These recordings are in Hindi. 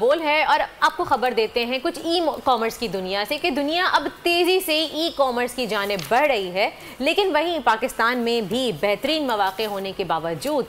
बोल है और आपको खबर देते हैं कुछ ई कॉमर्स की दुनिया से कि दुनिया अब तेज़ी से ई कॉमर्स की जानिब बढ़ रही है, लेकिन वहीं पाकिस्तान में भी बेहतरीन मौक़े होने के बावजूद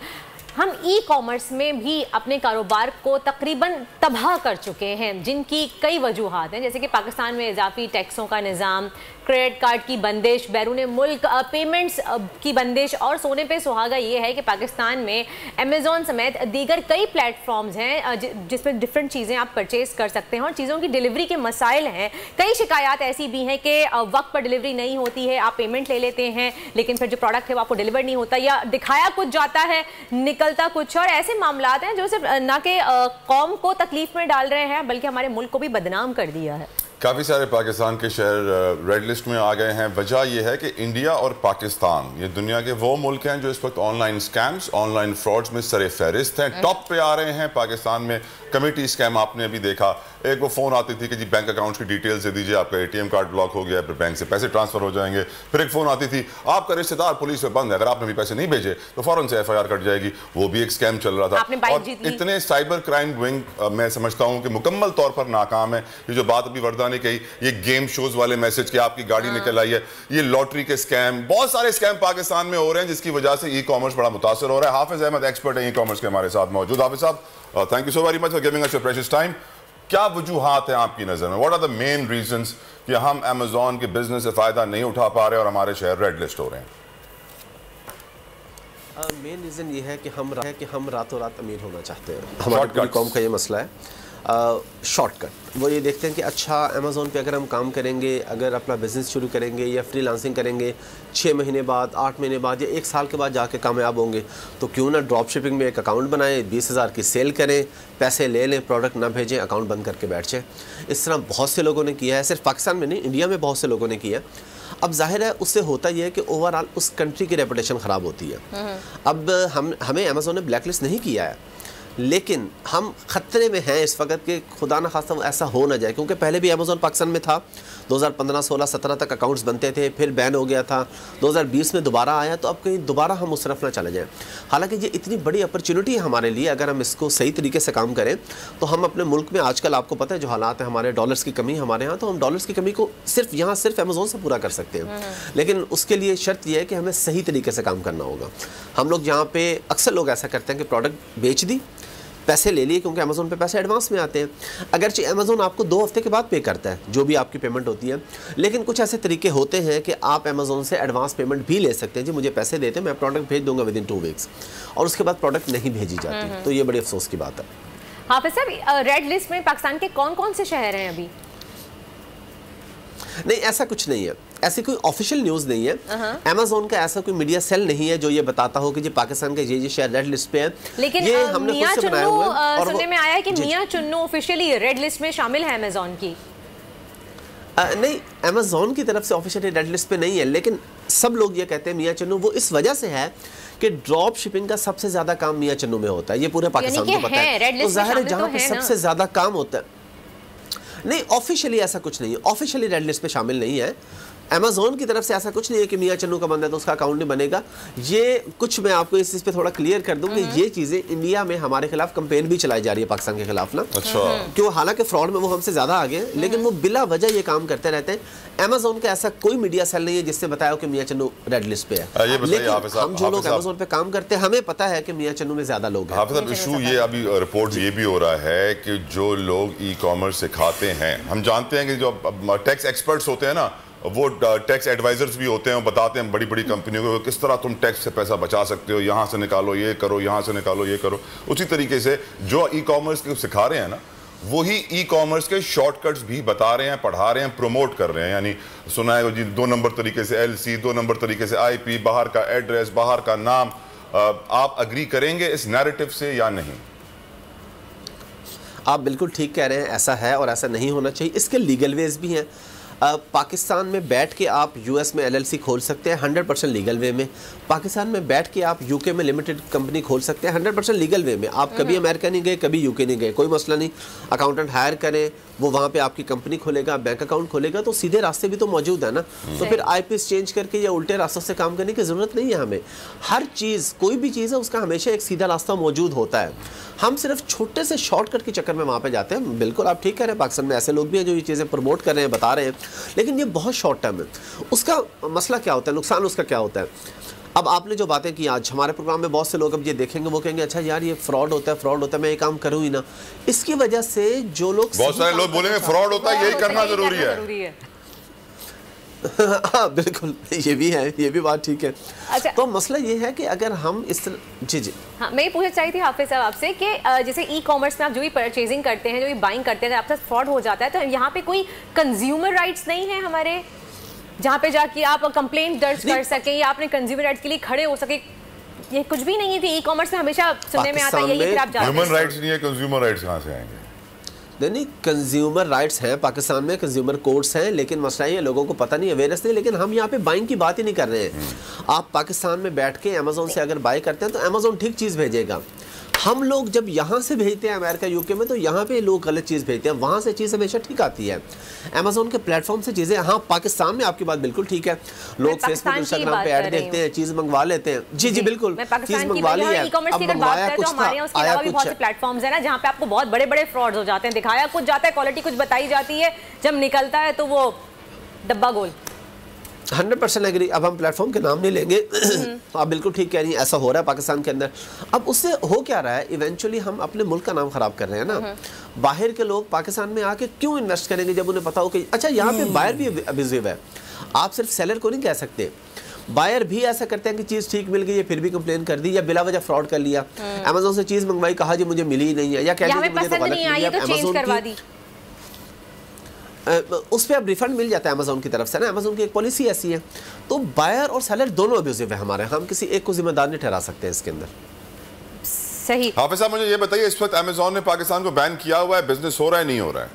हम ई कॉमर्स में भी अपने कारोबार को तकरीबन तबाह कर चुके हैं, जिनकी कई वजूहात हैं, जैसे कि पाकिस्तान में इजाफी टैक्सों का निज़ाम, क्रेडिट कार्ड की बंदिश, बैरून मुल्क पेमेंट्स की बंदिश और सोने पे सुहागा ये है कि पाकिस्तान में अमेज़ॉन समेत दीगर कई प्लेटफॉर्म्स हैं जिसमें डिफरेंट चीज़ें आप परचेज़ कर सकते हैं और चीज़ों की डिलीवरी के मसाइल हैं। कई शिकायत ऐसी भी हैं कि वक्त पर डिलीवरी नहीं होती है, आप पेमेंट ले लेते हैं लेकिन फिर जो प्रोडक्ट है वो आपको डिलीवर नहीं होता या दिखाया कुछ जाता है निकलता कुछ, और ऐसे मामलात हैं जो सिर्फ ना कि कौम को तकलीफ में डाल रहे हैं बल्कि हमारे मुल्क को भी बदनाम कर दिया है। काफ़ी सारे पाकिस्तान के शहर रेड लिस्ट में आ गए हैं। वजह यह है कि इंडिया और पाकिस्तान ये दुनिया के वो मुल्क हैं जो इस वक्त ऑनलाइन स्कैम्स, ऑनलाइन फ्रॉड्स में सरे फहरिस्त हैं, टॉप पे आ रहे हैं। पाकिस्तान में कमेटी स्कैम आपने अभी देखा, एक वो फ़ोन आती थी कि जी बैंक अकाउंट्स की डिटेल्स दे दीजिए, आपका ATM कार्ड ब्लॉक हो गया, फिर बैंक से पैसे ट्रांसफर हो जाएंगे। फिर एक फ़ोन आती थी आपका रिश्तेदार पुलिस में बंद है, अगर आपने भी पैसे नहीं भेजे तो फ़ौरन से FIR कट जाएगी। वो भी एक स्कैम चल रहा था और इतने साइबर क्राइम विंग मैं समझता हूँ कि मुकम्मल तौर पर नाकाम है। ये जो बात अभी वर्दा ने कही, ये गेम शोज वाले मैसेज कि आपकी गाड़ी निकल आई है, ये लॉटरी के स्कैम, बहुत सारे स्कैम पाकिस्तान में हो रहे हैं जिसकी वजह से ई कॉमर्स बड़ा मुतासर हो रहा है। हाफिज अहमद एक्सपर्ट है ई कॉमर्स के हमारे साथ मौजूद। Hafiz Sahab, thank you so very much for giving us your precious time. क्या वजूहात हैं आपकी नज़र में, what are the main reasons कि हम अमेजॉन के बिजनेस से फ़ायदा नहीं उठा पा रहे और हमारे शहर रेड लिस्ट हो रहे हैं? मेन रीज़न ये है कि हम रातों रात अमीर होना चाहते हैं। हमारी पूरी कौम का ये मसला है। शॉर्टकट, वो ये देखते हैं कि अच्छा अमेज़ॉन पे अगर हम काम करेंगे, अगर अपना बिज़नेस शुरू करेंगे या फ्रीलांसिंग करेंगे, 6 महीने बाद, 8 महीने बाद या 1 साल के बाद जाके कामयाब होंगे, तो क्यों ना ड्रॉप शिपिंग में एक अकाउंट बनाएं, 20,000 की सेल करें, पैसे ले लें, प्रोडक्ट ना भेजें, अकाउंट बंद करके बैठ जाएं। इस तरह बहुत से लोगों ने किया है, सिर्फ पाकिस्तान में नहीं, इंडिया में बहुत से लोगों ने किया है। अब जाहिर है उससे होता यह है कि ओवरऑल उस कंट्री की रेपुटेशन ख़राब होती है। अब हमें अमेज़ॉन ने ब्लैकलिस्ट नहीं किया है, लेकिन हम ख़तरे में हैं इस वक्त कि खुदा न खास्ता ऐसा हो ना जाए, क्योंकि पहले भी अमेज़ॉन पाकिस्तान में था, 2015, 16, 17 तक अकाउंट्स बनते थे, फिर बैन हो गया था, 2020 में दोबारा आया, तो अब कहीं दोबारा हम उस तरफ ना चले जाएं। हालांकि ये इतनी बड़ी अपॉर्चुनिटी है हमारे लिए, अगर हम इसको सही तरीके से काम करें तो हम अपने मुल्क में आजकल आपको पता है जो हालात है, हमारे डॉलर्स की कमी हमारे यहाँ, तो हम डॉलर्स की कमी को सिर्फ अमेज़ॉन से पूरा कर सकते हैं। लेकिन उसके लिए शर्त यह है कि हमें सही तरीके से काम करना होगा। हम लोग यहाँ पे अक्सर लोग ऐसा करते हैं कि प्रोडक्ट बेच दी, पैसे ले लिए, क्योंकि अमेज़ॉन पे पैसे एडवांस में आते हैं। अगरचे अमेज़ॉन आपको 2 हफ्ते के बाद पे करता है जो भी आपकी पेमेंट होती है, लेकिन कुछ ऐसे तरीके होते हैं कि आप अमेज़ॉन से एडवांस पेमेंट भी ले सकते हैं। जी मुझे पैसे देते हैं, मैं प्रोडक्ट भेज दूंगा विदिन 2 वीक्स, और उसके बाद प्रोडक्ट नहीं भेजी जाती। तो ये बड़ी अफसोस की बात है। हाफिज साहब, रेड लिस्ट में पाकिस्तान के कौन कौन से शहर हैं अभी? नहीं, ऐसा कुछ नहीं है, ऐसी कोई ऑफिशियल न्यूज़ नहीं है। अमेज़ॉन का ऐसा कोई मीडिया सेल नहीं है जो ये बताता हो कि जी पाकिस्तान के ये शहर रेड लिस्ट पे है। लेकिन ये हमने खुद से बनाया हुआ है, और सुनने में आया है कि मियां चुन्नू ऑफिशियली रेड लिस्ट में शामिल है अमेज़ॉन की। नहीं, अमेज़ॉन की तरफ से ऑफिशियली रेड लिस्ट पे नहीं है, लेकिन सब लोग ये कहते हैं मियां चुन्नू, वो इस वजह से है कि ड्रॉप शिपिंग का सबसे ज्यादा काम मियां चुन्नू में होता है, ये पूरे पाकिस्तान को पता है। तो जाहिर है जहाँ पे सबसे ज्यादा काम होता है, नहीं ऑफिशियली ऐसा कुछ नहीं है, ऑफिशियली रेड लिस्ट पे शामिल नहीं है। अमेज़ॉन की तरफ से ऐसा कुछ नहीं है कि मियां चन्नू का बंदा है तो उसका अकाउंट नहीं बनेगा। ये कुछ मैं आपको इस चीज़ पे थोड़ा क्लियर कर दूं कि ये चीज़ें इंडिया में हमारे खिलाफ कंपेन भी चलाई जा रही है पाकिस्तान के खिलाफ ना। अच्छा। क्यों, हालांकि फ्रॉड में वो हमसे ज़्यादा आगे हैं, लेकिन वो बिला वजह ये काम करते रहते हैं। अमेज़ॉन का ऐसा कोई मीडिया सेल नहीं है जिसने बताया कि मियां चन्नू रेड लिस्ट पे है। लेकिन हम जो लोग अमेज़ॉन पे काम करते हैं हमें पता है कि मियां चन्नू में ज़्यादा लोग हैं। इशू ये अभी रिपोर्ट ये भी हो रहा है कि जो लोग ई कॉमर्स सिखाते हैं, हम जानते हैं कि जो टैक्स एक्सपर्ट्स होते हैं ना, वो टैक्स एडवाइजर्स भी होते हैं, वो बताते हैं बड़ी बड़ी कंपनियों को किस तरह तुम टैक्स से पैसा बचा सकते हो, यहाँ से निकालो ये करो, यहाँ से निकालो ये करो। उसी तरीके से जो ई कॉमर्स के सिखा रहे हैं ना, वही ई कॉमर्स के शॉर्टकट्स भी बता रहे हैं, पढ़ा रहे हैं, प्रमोट कर रहे हैं। यानी सुना है जी 2 नंबर तरीके से LC, 2 नंबर तरीके से IP, बाहर का एड्रेस, बाहर का नाम। आप अग्री करेंगे इस नैरेटिव से या नहीं? आप बिल्कुल ठीक कह रहे हैं, ऐसा है और ऐसा नहीं होना चाहिए। इसके लीगल वेज भी हैं। पाकिस्तान में बैठ के आप यूएस में एलएलसी खोल सकते हैं 100% लीगल वे में। पाकिस्तान में बैठ के आप यूके में लिमिटेड कंपनी खोल सकते हैं 100% लीगल वे में। आप कभी अमेरिका नहीं गए, कभी यूके नहीं गए, कोई मसला नहीं। अकाउंटेंट हायर करें, वो वहाँ पे आपकी कंपनी खोलेगा, बैंक अकाउंट खोलेगा, तो सीधे रास्ते भी तो मौजूद है ना। तो फिर आईपीएस चेंज करके या उल्टे रास्तों से काम करने की ज़रूरत नहीं है हमें। हर चीज़, कोई भी चीज़ है उसका हमेशा एक सीधा रास्ता मौजूद होता है। हम सिर्फ छोटे से शॉर्टकट के चक्कर में वहाँ पे जाते हैं। बिल्कुल आप ठीक कह रहे हैं, पाकिस्तान में ऐसे लोग भी हैं जो ये चीज़ें प्रमोट कर रहे हैं, बता रहे हैं, लेकिन ये बहुत शॉर्ट टर्म है। उसका मसला क्या होता है, नुकसान उसका क्या होता है। अब आपने जो बातें की आज हमारे प्रोग्राम में, बहुत से लोग अब ये देखेंगे, वो कहेंगे अच्छा यार ये फ्रॉड होता है, फ्रॉड होता है, मैं ये काम करूँ ही ना। इसकी वजह से जो लोग, बहुत सारे लोग बोलेंगे फ्रॉड होता है, यही करना जरूरी है। हाँ बिल्कुल, ये भी है, ये भी बात ठीक है। अच्छा, तो मसला ये है कि अगर हम इस तरह, जी हाँ, मैं ये पूछना चाहिए थी हाफिज साहब आपसे कि जैसे ई कॉमर्स में आप जो भी परचेजिंग करते हैं, जो भी बाइंग करते हैं, आपके साथ फ्रॉड हो जाता है, तो यहाँ पे कोई कंज्यूमर राइट्स नहीं है हमारे, जहाँ पे जाके आप कंप्लेंट दर्ज कर सकें या आपने कंज्यूमर राइट्स के लिए खड़े हो सके? ये कुछ भी नहीं है कि ई कॉमर्स में हमेशा सुनने में आता है यही, फिर आप जाते हैं। ह्यूमन राइट्स नहीं है, कंज्यूमर राइट्स कहाँ से आएंगे? नहीं, कंज्यूमर राइट्स हैं पाकिस्तान में, कंज्यूमर कोर्ट्स हैं, लेकिन मसला ये लोगों को पता नहीं, अवेयरनेस नहीं। लेकिन हम यहाँ पे बाइंग की बात ही नहीं कर रहे हैं। आप पाकिस्तान में बैठ के अमेज़ोन से अगर बाई करते हैं तो अमेज़ोन ठीक चीज़ भेजेगा। हम लोग जब यहाँ से भेजते हैं अमेरिका यूके में, तो यहाँ पे लोग गलत चीज़ भेजते हैं, वहाँ से चीज़ हमेशा ठीक आती है। अमेज़ोन के प्लेटफॉर्म से चीज़ें, हाँ पाकिस्तान में आपकी बात बिल्कुल ठीक है, लोग फेसबुक इंस्टाग्राम पे ऐड देखते हैं, चीज़ मंगवा लेते हैं। जी जी बिल्कुल, चीज़ मंगवा ली है, अब मंगवाया कुछ था, आया कुछ। प्लेटफॉर्म्स है ना जहाँ पे आपको बहुत बड़े बड़े फ्रॉड्स हो जाते हैं, दिखाया कुछ जाता है, क्वालिटी कुछ बताई जाती है, जब निकलता है तो वो डब्बा गोल। 100% एग्री। अब हम प्लेटफॉर्म के नाम नहीं लेंगे, आप बिल्कुल ठीक कह रही हैं, ऐसा हो रहा है पाकिस्तान के अंदर। अब उससे हो क्या रहा है, इवेंचुअली हम अपने मुल्क का नाम खराब कर रहे हैं ना। बाहर के लोग पाकिस्तान में आके क्यों इन्वेस्ट करेंगे जब उन्हें पता हो कि अच्छा यहाँ पे बायर भी अब्यूजिव है। आप सिर्फ सेलर को नहीं कह सकते, बायर भी ऐसा करते हैं कि चीज़ ठीक मिल गई है फिर भी कंप्लेन कर दी, या बिला वजह फ्रॉड कर लिया। अमेज़ोन से चीज़ मंगवाई, कहा जी मुझे मिली ही नहीं है, या कह दी मुझे तो गलत मिली है, अमेज़ोन की उस पर अब रिफंड मिल जाता है अमेज़ोन की तरफ से ना। अमेज़ोन की एक पॉलिसी ऐसी है। तो बायर और सेलर दोनों अब्यूजिव है हमारे, हम किसी एक को जिम्मेदार नहीं ठहरा सकते इसके अंदर। सही। हाफिज साहब मुझे ये बताइए, इस वक्त अमेज़ोन ने पाकिस्तान को बैन किया हुआ है, बिजनेस हो रहा है नहीं हो रहा है?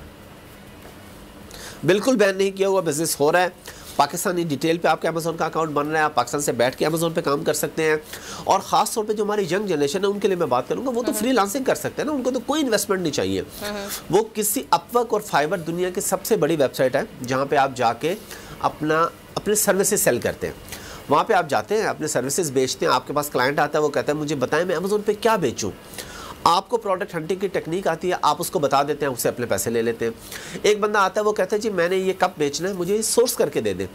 बिल्कुल बैन नहीं किया हुआ, बिजनेस हो रहा है। पाकिस्तानी डिटेल पे आपके अमेज़ोन का अकाउंट बन रहा है, आप पाकिस्तान से बैठ के अमेज़ोन पे काम कर सकते हैं। और ख़ास तौर पे जो हमारी यंग जनरेशन है उनके लिए मैं बात करूँगा, वो तो फ्रीलांसिंग कर सकते हैं ना, उनको तो कोई इन्वेस्टमेंट नहीं चाहिए। वो किसी अपवर्क और फाइवर दुनिया की सबसे बड़ी वेबसाइट है जहाँ पे आप जाके अपने सर्विसेज सेल करते हैं। वहाँ पे आप जाते हैं, अपने सर्विसेज बेचते हैं, आपके पास क्लाइंट आता है, वो कहता है मुझे बताएं मैं अमेज़ोन पे क्या बेचूँ। आपको प्रोडक्ट हंटिंग की टेक्निक आती है, आप उसको बता देते हैं, उससे अपने पैसे ले लेते हैं। एक बंदा आता है, वो कहता है जी मैंने ये कप बेचना है, मुझे सोर्स करके दे दें।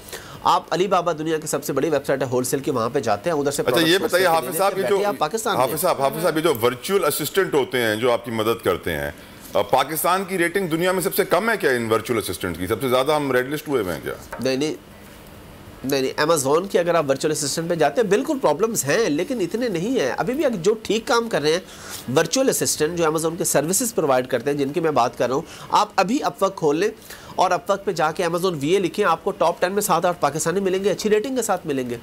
आप अली बाबा दुनिया की सबसे बड़ी वेबसाइट है होलसेल की, वहाँ पे जाते हैं, उधर से। अच्छा ये बताइए हाफिज साहब, ये जो पाकिस्तान हाफिज साहब ये जो वर्चुअल असिस्टेंट होते हैं जो आपकी मदद करते हैं, पाकिस्तान की रेटिंग दुनिया में सबसे कम है क्या इन वर्चुअल असिस्टेंट की? सबसे ज्यादा हम रेड लिस्ट हुए हैं क्या? नहीं, अमेज़ोन की अगर आप वर्चुअल असिस्टेंट पे जाते हैं, बिल्कुल प्रॉब्लम्स हैं, लेकिन इतने नहीं है अभी भी। जो ठीक काम कर रहे हैं वर्चुअल असिस्टेंट, जो अमेज़ोन के सर्विसेज प्रोवाइड करते हैं, जिनकी मैं बात कर रहा हूँ, आप अभी अपवर्क खोल लें और अपवर्क पे जाके अमेज़ोन VA लिखें, आपको टॉप 10 में 7-8 पाकिस्तानी मिलेंगे, अच्छी रेटिंग के साथ मिलेंगे।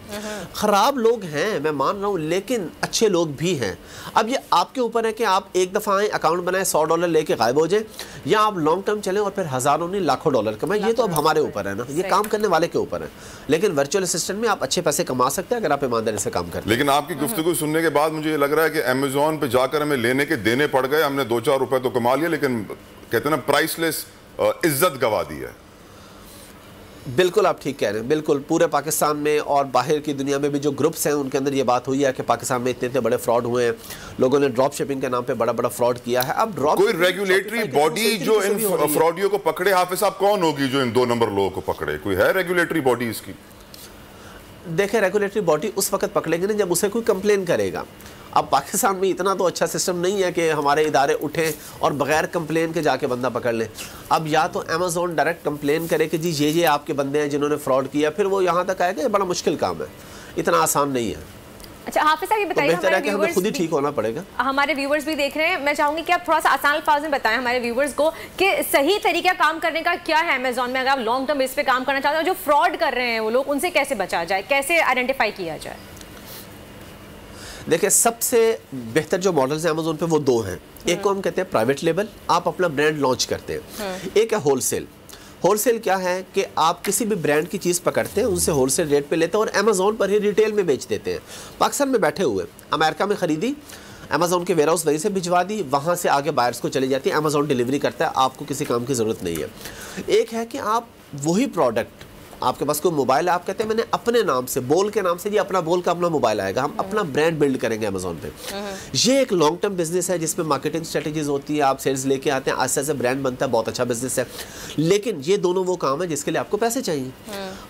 ख़राब लोग हैं मैं मान रहा हूँ, लेकिन अच्छे लोग भी हैं। अब ये आपके ऊपर है कि आप एक दफ़ा आएँ, अकाउंट बनाएं, $100 लेके गायब हो जाए, या आप लॉन्ग टर्म चलें और फिर हज़ारों नहीं लाखों डॉलर कमाएं। ये तो अब हमारे ऊपर है ना, ये काम करने वाले के ऊपर है। लेकिन वर्चुअल असिस्टेंट में आप अच्छे पैसे कमा सकते हैं अगर आप ईमानदारी से काम करें। लेकिन आपकी गुफ्तगू सुनने के बाद मुझे ये लग रहा है कि अमेज़ोन पे जाकर हमें लेने के देने पड़ गए। हमने 2-4 रुपए तो कमा लिए, लेकिन कहते हैं ना प्राइसलेस इज्जत गवा दी है। बिल्कुल आप ठीक कह रहे हैं, बिल्कुल। पूरे पाकिस्तान में और बाहर की दुनिया में भी जो ग्रुप्स हैं उनके अंदर ये बात हुई है कि पाकिस्तान में इतने बड़े फ्रॉड हुए हैं, लोगों ने ड्रॉप शिपिंग के नाम पे बड़ा बड़ा फ्रॉड किया है। अब ड्रॉप कोई रेगुलेटरी बॉडी जो इन फ्रॉडियों को पकड़े, हाफिज साहब कौन होगी जो इन 2 नंबर लोगों को पकड़े? कोई है रेगुलेटरी बॉडी इसकी? देखें, रेगुलेटरी बॉडी उस वक्त पकड़ेंगे ना जब उसे कोई कंप्लेन करेगा। अब पाकिस्तान में इतना तो अच्छा सिस्टम नहीं है कि हमारे इदारे उठें और बगैर कंप्लेन के जाके बंदा पकड़ लें। अब या तो अमेज़ोन डायरेक्ट कंप्लेन करे कि जी ये आपके बंदे हैं जिन्होंने फ्रॉड किया, फिर वो यहाँ तक आएगा। ये बड़ा मुश्किल काम है, इतना आसान नहीं है। अच्छा हाफिज साहब ये बताइए, हमें खुद ही ठीक होना पड़ेगा। हमारे व्यूवर्स भी देख रहे हैं, मैं चाहूंगी कि आप थोड़ा सा आसान अल्फाज में बताएं हमारे व्यूवर्स को कि सही तरीका काम करने का क्या है अमेज़ॉन में, अगर आप लॉन्ग टर्म बेस पे काम करना चाहते हो। जो फ्रॉड कर रहे हैं वो लोग, उनसे कैसे बचा जाए, कैसे आइडेंटिफाई किया जाए? देखिए, सबसे बेहतर जो मॉडल्स हैं अमेज़ोन पे वो 2 हैं। एक को हम कहते हैं प्राइवेट लेबल, आप अपना ब्रांड लॉन्च करते हैं। एक है होलसेल। होलसेल क्या है कि आप किसी भी ब्रांड की चीज़ पकड़ते हैं, उनसे होलसेल रेट पे लेते हैं और अमेज़ॉन पर ही रिटेल में बेच देते हैं। पाकिस्तान में बैठे हुए अमेरिका में ख़रीदी, अमेज़ॉन के वेयर हाउस वहीं से भिजवा दी, वहाँ से आगे बायर्स को चली जाती है, अमेज़ॉन डिलीवरी करता है, आपको किसी काम की ज़रूरत नहीं है। एक है कि आप वही प्रोडक्ट, आपके पास कोई मोबाइल है, आप कहते हैं मैंने अपने नाम से, बोल के नाम से, ये अपना बोल का अपना मोबाइल आएगा, हम अपना ब्रांड बिल्ड करेंगे अमेज़ॉन पे। ये एक लॉन्ग टर्म बिजनेस है जिसमें मार्केटिंग स्ट्रेटेजीज होती है, आप सेल्स लेके आते हैं, आस्ते आस्ते ब्रांड बनता है, बहुत अच्छा बिजनेस है। लेकिन ये दोनों वो काम है जिसके लिए आपको पैसे चाहिए।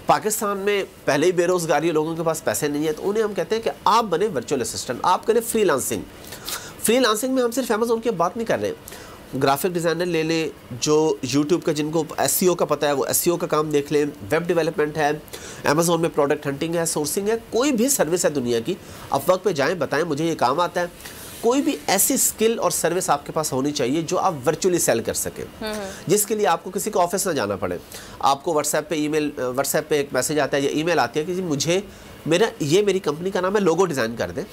पाकिस्तान में पहले ही बेरोजगारी, लोगों के पास पैसे नहीं है, तो उन्हें हम कहते हैं कि आप बने वर्चुअल असिस्टेंट, आप करें फ्रीलांसिंग। फ्रीलांसिंग में हम सिर्फ अमेज़ॉन की बात नहीं कर रहे, ग्राफिक डिज़ाइनर ले लें, जो यूट्यूब का जिनको एसईओ का पता है वो एसईओ का काम देख लें, वेब डेवलपमेंट है, अमेज़ॉन में प्रोडक्ट हंटिंग है, सोर्सिंग है, कोई भी सर्विस है दुनिया की, आप वर्क पे जाएं, बताएं मुझे ये काम आता है। कोई भी ऐसी स्किल और सर्विस आपके पास होनी चाहिए जो आप वर्चुअली सेल कर सकें, जिसके लिए आपको किसी को ऑफिस ना जाना पड़े। आपको व्हाट्सएप पे एक मैसेज आता है या ईमेल आती है कि जी मुझे मेरी कंपनी का नाम है, लोगो डिज़ाइन कर दें।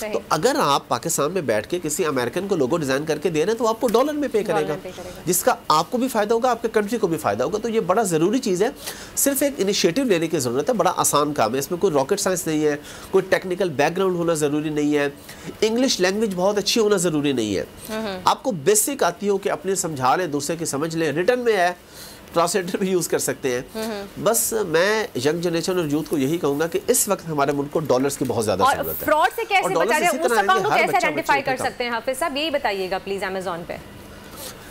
तो अगर आप पाकिस्तान में बैठ के किसी अमेरिकन को लोगो डिज़ाइन करके दे रहे हैं तो आपको डॉलर में पे करेगा, जिसका आपको भी फ़ायदा होगा, आपके कंट्री को भी फ़ायदा होगा। तो ये बड़ा ज़रूरी चीज़ है, सिर्फ एक इनिशिएटिव लेने की ज़रूरत है, बड़ा आसान काम है, इसमें कोई रॉकेट साइंस नहीं है, कोई टेक्निकल बैकग्राउंड होना ज़रूरी नहीं है, इंग्लिश लैंग्वेज बहुत अच्छी होना ज़रूरी नहीं है। आपको बेसिक आती हो कि अपने समझा लें, दूसरे की समझ लें, रिटर्न में है, ट्रांसलेटर भी यूज़ कर सकते हैं। बस मैं यंग जनरेशन और यूथ को यही कहूँगा कि इस वक्त हमारे मुल्क को डॉलर्स की बहुत ज़्यादा ज़रूरत है। फ्रॉड से कैसे बचा जाए, उस अकाउंट को कैसे आइडेंटिफाई कर सकते हैं हाफिज साहब, यही बताइएगा प्लीज अमेज़ॉन पे।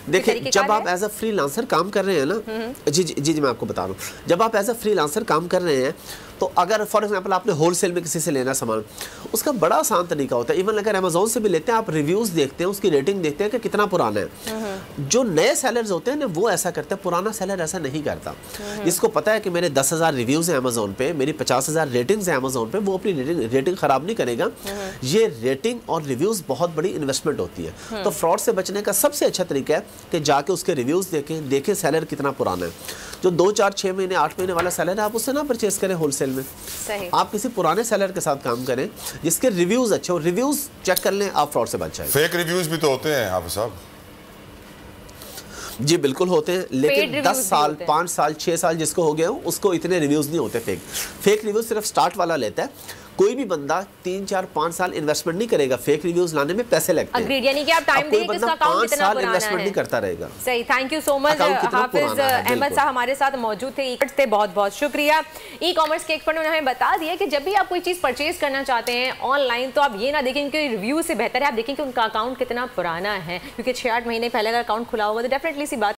देखिए, जब आप एज अ फ्रीलांसर काम कर रहे हैं ना, जी मैं आपको बता रहा हूँ, जब आप एज अ फ्रीलांसर काम कर रहे हैं तो अगर फॉर एग्जांपल आपने होलसेल में किसी से लेना सामान, उसका बड़ा आसान तरीका होता है। इवन अगर अमेज़ॉन से भी लेते हैं, आप रिव्यूज़ देखते हैं, उसकी रेटिंग देखते हैं कि कितना पुराना है। जो नए सेलर्स होते हैं ना वो ऐसा करते हैं, पुराना सेलर ऐसा नहीं करता। जिसको पता है कि मेरे 10,000 रिव्यूज़ हैं अमेज़ॉन पे, मेरी 50,000 रेटिंग्स हैं अमेज़ॉन पे, वो अपनी रेटिंग ख़राब नहीं करेगा। ये रेटिंग और रिव्यूज़ बहुत बड़ी इन्वेस्टमेंट होती है। तो फ्रॉड से बचने का सबसे अच्छा तरीका है कि जाके उसके रिव्यूज़ देखें सेलर कितना पुराना है। जो 2, 4, 6 महीने 8 महीने वाला सेलर है, आप उससे ना परचेज करें होलसेल में। सही। आप किसी पुराने सेलर के साथ काम करें जिसके रिव्यूज़ अच्छे हो, रिव्यूज़ चेक कर लें, आप फ्रॉड से बच जाएंगे। फेक रिव्यूज़ भी तो होते हैं हाफिज साहब। जी बिल्कुल होते हैं, लेकिन 10 साल 5 साल 6 साल जिसको हो गया हो उसको इतने रिव्यूज़ नहीं होते। फेक रिव्यूज़ सिर्फ स्टार्ट वाला लेता है। कोई भी बंदा 3, 4, 5 साल इन्वेस्टमेंट नहीं करेगा, फेक रिव्यूज लाने में पैसे लगते हैं। अग्रीड, यानी कि आप टाइम देंगे किसका अकाउंट कितना पुराना है, इन्वेस्टमेंट नहीं करता रहेगा। सही, थैंक यू सो मच हाफिज अहमद साहब हमारे साथ मौजूद थे, थे बहुत बहुत शुक्रिया। ई कॉमर्स के एक्सपर्ट ने हमें बता दिया कि जब भी आप कोई चीज़ परचेज करना चाहते हैं ऑनलाइन, तो आप ये ना देखें कि रिव्यू से बेहतर है आप देखें कि उनका अकाउंट कितना पुराना है, क्योंकि 6-8 महीने पहले अगर अकाउंट खुला होगा तो डेफिनेटली सी बात